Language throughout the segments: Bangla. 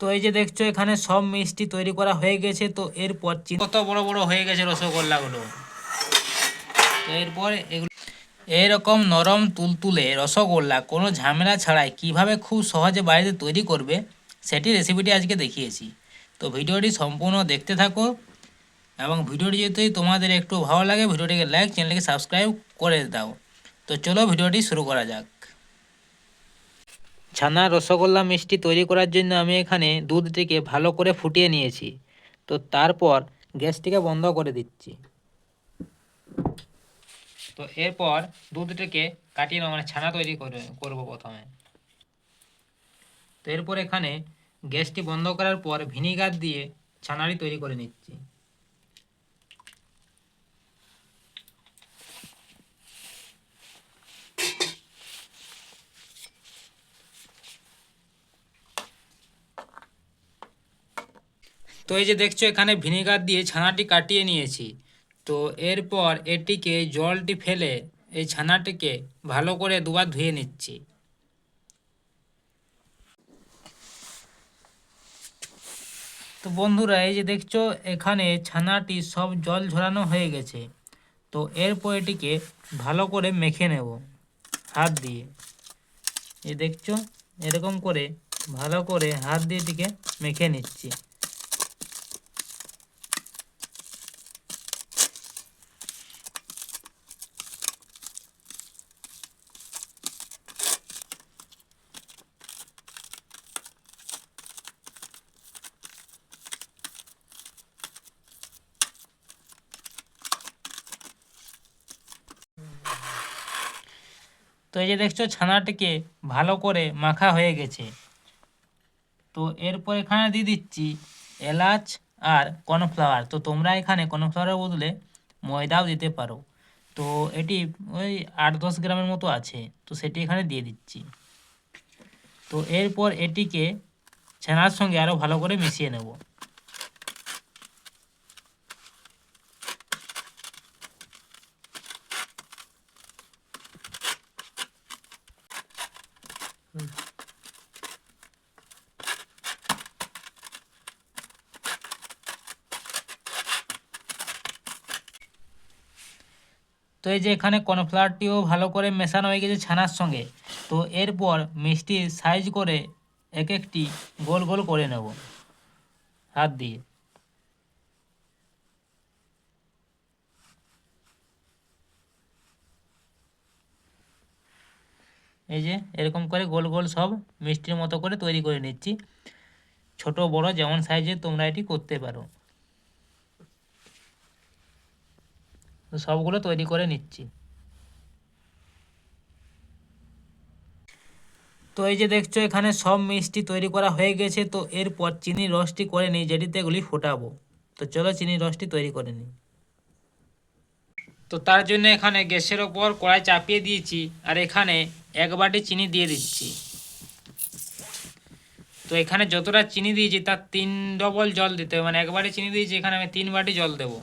তো এই যে দেখছো এখানে সব মিষ্টি তৈরি করা হয়ে গেছে। তো এরপর কত বড় বড় হয়ে গেছে রসগোল্লাগুলো। তো এরপর এগুলো এরকম নরম তুলতুলে রসগোল্লা কোনো ঝামেলা ছাড়াই কিভাবে খুব সহজে বাড়িতে তৈরি করবে সেটি রেসিপিটি আজকে দেখিয়েছি। তো ভিডিওটি সম্পূর্ণ দেখতে থাকো এবং ভিডিওটি যদি তোমাদের একটু ভালো লাগে ভিডিওটিকে লাইক, চ্যানেলটিকে সাবস্ক্রাইব করে দাও। তো চলো ভিডিওটি শুরু করা যাক। ছানা রসগোল্লা মিষ্টি তৈরি করার জন্য আমি এখানে দুধটিকে ভালো করে ফুটিয়ে নিয়েছি। তো তারপর গ্যাসটিকে বন্ধ করে দিচ্ছি। তো এরপর দুধটিকে কাটিয়ে নেওয়া মানে ছানা তৈরি করব প্রথমে। তো এরপর এখানে গ্যাসটি বন্ধ করার পর ভিনিগার দিয়ে ছানাটি তৈরি করে নিচ্ছি। তো এই যে দেখছো এখানে ভিনিগার দিয়ে ছানাটি কাটিয়ে নিয়েছি। তো এরপর এটিকে জলটি ফেলে এই ছানাটিকে ভালো করে দুবার ধুয়ে নিচ্ছি। তো বন্ধুরা এই যে দেখছো এখানে ছানাটি সব জল ঝরানো হয়ে গেছে। তো এরপর এটিকে ভালো করে মেখে নেব হাত দিয়ে। এই দেখছো এরকম করে ভালো করে হাত দিয়ে এটিকে মেখে নিচ্ছি। তো এই যে দেখছো ছানাটিকে ভালো করে মাখা হয়ে গেছে। তো এরপর এখানে দিয়ে দিচ্ছি এলাচ আর কর্নফ্লাওয়ার। তো তোমরা এখানে কর্নফ্লাওয়ারের বদলে ময়দাও দিতে পারো। তো এটি ওই 8-10 গ্রামের মতো আছে, তো সেটি এখানে দিয়ে দিচ্ছি। তো এরপর এটিকে ছানার সঙ্গে আরও ভালো করে মিশিয়ে নেব। তো এই যে এখানে কর্নফ্লাওয়ারটিও ভালো করে মেশানো হয়ে গেছে ছানার সঙ্গে। তো এরপর মিষ্টির সাইজ করে এক একটি গোল গোল করে নেব হাত দিয়ে। এই যে এরকম করে গোল গোল সব মিষ্টির মতো করে তৈরি করে নিচ্ছি। ছোট বড় যেমন সাইজের তোমরা এটি করতে পারো। তো সবগুলো তৈরি করে নিচ্ছি। তো এই যে দেখছো এখানে সব মিষ্টি তৈরি করা হয়ে গেছে। তো এরপর চিনির রসটি করে নিই যেটিতে এগুলি ফোটাবো। তো চলো চিনির রসটি তৈরি করে নিই। তো তার জন্য এখানে গ্যাসের ওপর কড়াই চাপিয়ে দিয়েছি আর এখানে 1 বাটি চিনি দিয়ে দিচ্ছি। তো এখানে যতটা চিনি দিয়েছি তার 3 ডবল জল দিতে হবে, মানে 1 বাটি চিনি দিয়েছি এখানে আমি 3 বাটি জল দেবো।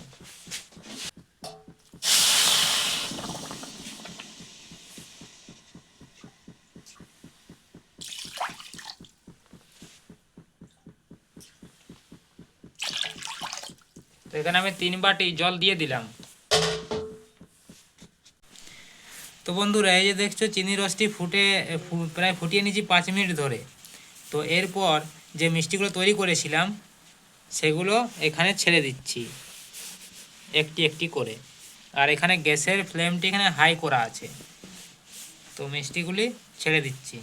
তো এখানে আমি 3 বাটি জল দিয়ে দিলাম। তো বন্ধুরা এই যে দেখছো চিনি রসটি প্রায় ফুটিয়ে নিয়েছি 5 মিনিট ধরে। তো এরপর যে মিষ্টিগুলো তৈরি করেছিলাম সেগুলো এখানে ছেড়ে দিচ্ছি একটি একটি করে। আর এখানে গ্যাসের ফ্লেমটি এখানে হাই করা আছে। তো মিষ্টিগুলি ছেড়ে দিচ্ছি।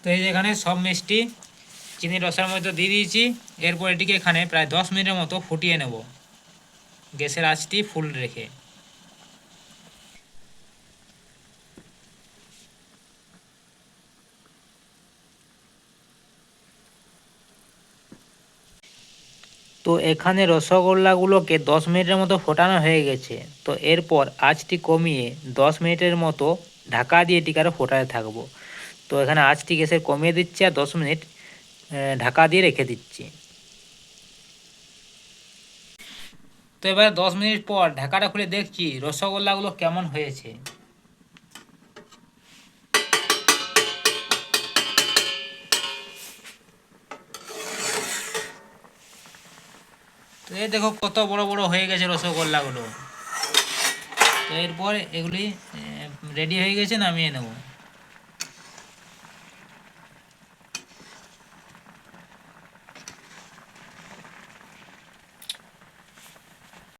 তো এই যে এখানে সব মিষ্টি চিনির রসের মধ্যে দিয়ে দিয়েছি। এরপর এটিকে এখানে প্রায় 10 মিনিটের মতো ফুটিয়ে নেব গ্যাসের আঁচটি ফুল রেখে। তো এখানে রসগোল্লাগুলোকে 10 মিনিটের মতো ফোটানো হয়ে গেছে। তো এরপর আঁচটি কমিয়ে 10 মিনিটের মতো ঢাকা দিয়ে এটিকে আরও ফোটাতে থাকবো। তো এখানে আঁচটি গ্যাসের কমিয়ে দিচ্ছি আর 10 মিনিট ঢাকা দিয়ে রেখে দিচ্ছি। তো এবার 10 মিনিট পর ঢাকাটা খুলে দেখছি রসগোল্লাগুলো কেমন হয়েছে। তো এই দেখো কত বড় বড় হয়ে গেছে রসগোল্লাগুলো। তো এরপর এগুলি রেডি হয়ে গেছে, নামিয়ে নেব।